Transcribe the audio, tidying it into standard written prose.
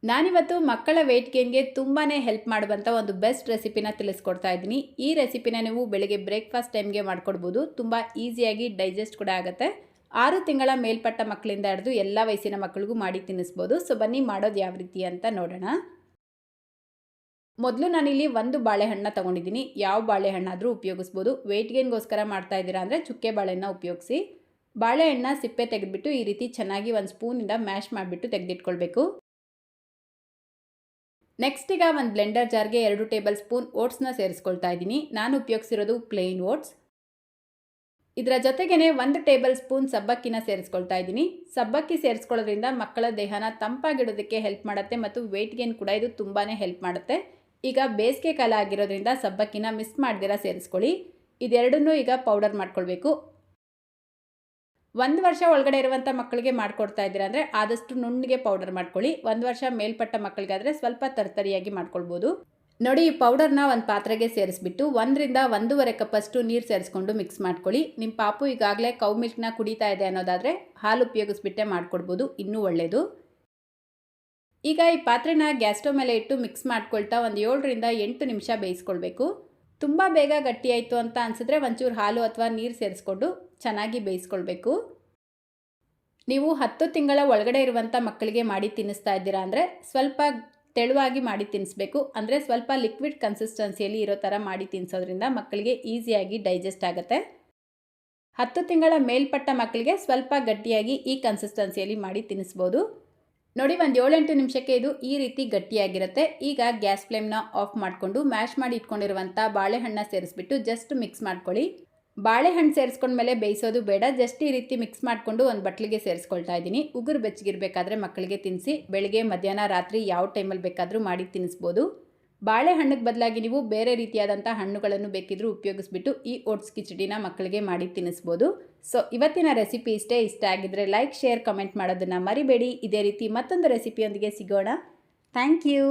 ನಾನಿವತ್ತು ಮಕ್ಕಳ ವೆಯ್ಟ್ ಗೇನ್ಗೆ ತುಂಬಾ ಹೆಲ್ಪ್ ಮಾಡುವಂಥ ಒಂದು ಬೆಸ್ಟ್ ರೆಸಿಪಿನ ತಿಳಿಸ್ಕೊಡ್ತಾ ಇದ್ದೀನಿ. ಈ ರೆಸಿಪಿನ ನೀವು ಬೆಳಗ್ಗೆ ಬ್ರೇಕ್ಫಾಸ್ಟ್ ಟೈಮ್ಗೆ ಮಾಡ್ಕೊಡ್ಬೋದು. ತುಂಬ ಈಸಿಯಾಗಿ ಡೈಜೆಸ್ಟ್ ಕೂಡ ಆಗುತ್ತೆ. 6 ತಿಂಗಳ ಮೇಲ್ಪಟ್ಟ ಮಕ್ಕಳಿಂದ ಹಿಡಿದು ಎಲ್ಲ ವಯಸ್ಸಿನ ಮಕ್ಕಳಿಗೂ ಮಾಡಿ ತಿನ್ನಿಸ್ಬೋದು. ಸೊ ಬನ್ನಿ ಮಾಡೋದು ಯಾವ ರೀತಿ ಅಂತ ನೋಡೋಣ. ಮೊದಲು ನಾನಿಲ್ಲಿ ಒಂದು ಬಾಳೆಹಣ್ಣು ತೊಗೊಂಡಿದ್ದೀನಿ. ಯಾವ ಬಾಳೆಹಣ್ಣಾದರೂ ಉಪಯೋಗಿಸ್ಬೋದು. ವೆಯ್ಟ್ ಗೇನ್ಗೋಸ್ಕರ ಮಾಡ್ತಾ ಇದ್ದೀರಾ ಅಂದರೆ ಚುಕ್ಕೆ ಬಾಳೆಹಣ್ಣು ಉಪಯೋಗಿಸಿ. ಬಾಳೆಹಣ್ಣ ಸಿಪ್ಪೆ ತೆಗೆದುಬಿಟ್ಟು ಈ ರೀತಿ ಚೆನ್ನಾಗಿ ಒಂದು ಸ್ಪೂನಿಂದ ಮ್ಯಾಶ್ ಮಾಡಿಬಿಟ್ಟು ತೆಗೆದಿಟ್ಕೊಳ್ಬೇಕು. ನೆಕ್ಸ್ಟ್ ಈಗ ಒಂದು ಬ್ಲೆಂಡರ್ ಜಾರ್ಗೆ 2 ಟೇಬಲ್ ಸ್ಪೂನ್ ಓಟ್ಸ್ನ ಸೇರಿಸ್ಕೊಳ್ತಾ ಇದ್ದೀನಿ. ನಾನು ಉಪಯೋಗಿಸಿರೋದು ಪ್ಲೇನ್ ಓಟ್ಸ್. ಇದರ ಜೊತೆಗೇ 1 ಟೇಬಲ್ ಸ್ಪೂನ್ ಸಬ್ಬಕ್ಕಿನ ಸೇರಿಸ್ಕೊಳ್ತಾ ಇದ್ದೀನಿ. ಸಬ್ಬಕ್ಕಿ ಸೇರಿಸ್ಕೊಳ್ಳೋದ್ರಿಂದ ಮಕ್ಕಳ ದೇಹನ ತಂಪಾಗಿಡೋದಕ್ಕೆ ಹೆಲ್ಪ್ ಮಾಡುತ್ತೆ ಮತ್ತು ವೆಯ್ಟ್ ಗೇನ್ ಕೂಡ ಇದು ತುಂಬಾ ಹೆಲ್ಪ್ ಮಾಡುತ್ತೆ. ಈಗ ಬೇಸಿಗೆ ಕಾಲ ಆಗಿರೋದ್ರಿಂದ ಸಬ್ಬಕ್ಕಿನ ಮಿಸ್ ಮಾಡ್ದಿರ ಸೇರಿಸ್ಕೊಳ್ಳಿ. ಇದೆರಡನ್ನೂ ಈಗ ಪೌಡರ್ ಮಾಡ್ಕೊಳ್ಬೇಕು. 1 ವರ್ಷ ಒಳಗಡೆ ಇರುವಂಥ ಮಕ್ಕಳಿಗೆ ಮಾಡ್ಕೊಡ್ತಾ ಇದ್ದೀರಾ ಅಂದರೆ ಆದಷ್ಟು ನುಣ್ಣಗೆ ಪೌಡರ್ ಮಾಡ್ಕೊಳ್ಳಿ. 1 ವರ್ಷ ಮೇಲ್ಪಟ್ಟ ಮಕ್ಕಳಿಗಾದರೆ ಸ್ವಲ್ಪ ತರ್ತರಿಯಾಗಿ ಮಾಡ್ಕೊಳ್ಬೋದು. ನೋಡಿ, ಈ ಪೌಡರ್ನ ಒಂದು ಪಾತ್ರೆಗೆ ಸೇರಿಸ್ಬಿಟ್ಟು 1 ರಿಂದ 1.5 ಕಪ್ಪಷ್ಟು ನೀರು ಸೇರಿಸ್ಕೊಂಡು ಮಿಕ್ಸ್ ಮಾಡ್ಕೊಳ್ಳಿ. ನಿಮ್ಮ ಪಾಪು ಈಗಾಗಲೇ ಕೌ ಮಿಲ್ಕ್ನ ಕುಡಿತಾ ಇದೆ ಅನ್ನೋದಾದರೆ ಹಾಲು ಉಪಯೋಗಿಸ್ಬಿಟ್ಟೆ ಮಾಡ್ಕೊಡ್ಬೋದು, ಇನ್ನೂ ಒಳ್ಳೆಯದು. ಈಗ ಈ ಪಾತ್ರೆನ ಗ್ಯಾಸ್ ಸ್ಟವ್ ಮೇಲೆ ಇಟ್ಟು ಮಿಕ್ಸ್ ಮಾಡ್ಕೊಳ್ತಾ ಒಂದು 7 ರಿಂದ 8 ನಿಮಿಷ ಬೇಯಿಸ್ಕೊಳ್ಬೇಕು. ತುಂಬ ಬೇಗ ಗಟ್ಟಿಯಾಯಿತು ಅಂತ ಅನಿಸಿದ್ರೆ ಒಂಚೂರು ಹಾಲು ಅಥವಾ ನೀರು ಸೇರಿಸ್ಕೊಂಡು ಚೆನ್ನಾಗಿ ಬೇಯಿಸ್ಕೊಳ್ಬೇಕು. ನೀವು 10 ತಿಂಗಳ ಒಳಗಡೆ ಇರುವಂಥ ಮಕ್ಕಳಿಗೆ ಮಾಡಿ ತಿನ್ನಿಸ್ತಾ ಇದ್ದೀರಾ ಅಂದರೆ ಸ್ವಲ್ಪ ತೆಳುವಾಗಿ ಮಾಡಿ ತಿನ್ನಿಸ್ಬೇಕು. ಅಂದರೆ ಸ್ವಲ್ಪ ಲಿಕ್ವಿಡ್ ಕನ್ಸಿಸ್ಟೆನ್ಸಿಯಲ್ಲಿ ಇರೋ ಥರ ಮಾಡಿ ತಿನ್ನಿಸೋದ್ರಿಂದ ಮಕ್ಕಳಿಗೆ ಈಸಿಯಾಗಿ ಡೈಜೆಸ್ಟ್ ಆಗುತ್ತೆ. 10 ತಿಂಗಳ ಮೇಲ್ಪಟ್ಟ ಮಕ್ಕಳಿಗೆ ಸ್ವಲ್ಪ ಗಟ್ಟಿಯಾಗಿ ಈ ಕನ್ಸಿಸ್ಟೆನ್ಸಿಯಲ್ಲಿ ಮಾಡಿ ತಿನ್ನಿಸ್ಬೋದು. ನೋಡಿ, ಒಂದು 7-8 ನಿಮಿಷಕ್ಕೆ ಇದು ಈ ರೀತಿ ಗಟ್ಟಿಯಾಗಿರುತ್ತೆ. ಈಗ ಗ್ಯಾಸ್ ಫ್ಲೇಮ್ನ ಆಫ್ ಮಾಡಿಕೊಂಡು ಮ್ಯಾಶ್ ಮಾಡಿ ಇಟ್ಕೊಂಡಿರುವಂಥ ಬಾಳೆಹಣ್ಣು ಸೇರಿಸ್ಬಿಟ್ಟು ಜಸ್ಟ್ ಮಿಕ್ಸ್ ಮಾಡ್ಕೊಳ್ಳಿ. ಬಾಳೆಹಣ್ಣು ಸೇರಿಸ್ಕೊಂಡ್ಮೇಲೆ ಬೇಯಿಸೋದು ಬೇಡ. ಜಸ್ಟ್ ಈ ರೀತಿ ಮಿಕ್ಸ್ ಮಾಡಿಕೊಂಡು ಒಂದು ಬಟ್ಲಿಗೆ ಸೇರಿಸ್ಕೊಳ್ತಾ ಇದ್ದೀನಿ. ಉಗುರು ಬೆಚ್ಚಗಿರಬೇಕಾದ್ರೆ ಮಕ್ಕಳಿಗೆ ತಿನ್ನಿಸಿ. ಬೆಳಗ್ಗೆ, ಮಧ್ಯಾಹ್ನ, ರಾತ್ರಿ ಯಾವ ಟೈಮಲ್ಲಿ ಬೇಕಾದರೂ ಮಾಡಿ ತಿನ್ನಿಸ್ಬೋದು. ಬಾಳೆಹಣ್ಣಿಗೆ ಬದಲಾಗಿ ನೀವು ಬೇರೆ ರೀತಿಯಾದಂಥ ಹಣ್ಣುಗಳನ್ನು ಬೇಕಿದ್ರೂ ಉಪಯೋಗಿಸ್ಬಿಟ್ಟು ಈ ಓಟ್ಸ್ ಕಿಚಡಿನ ಮಕ್ಕಳಿಗೆ ಮಾಡಿ ತಿನ್ನಿಸ್ಬೋದು. ಸೊ ಇವತ್ತಿನ ರೆಸಿಪಿ ಇಷ್ಟ ಆಗಿದ್ರೆ ಲೈಕ್, ಶೇರ್, ಕಮೆಂಟ್ ಮಾಡೋದನ್ನು ಮರಿಬೇಡಿ. ಇದೇ ರೀತಿ ಮತ್ತೊಂದು ರೆಸಿಪಿಯೊಂದಿಗೆ ಸಿಗೋಣ. Thank you.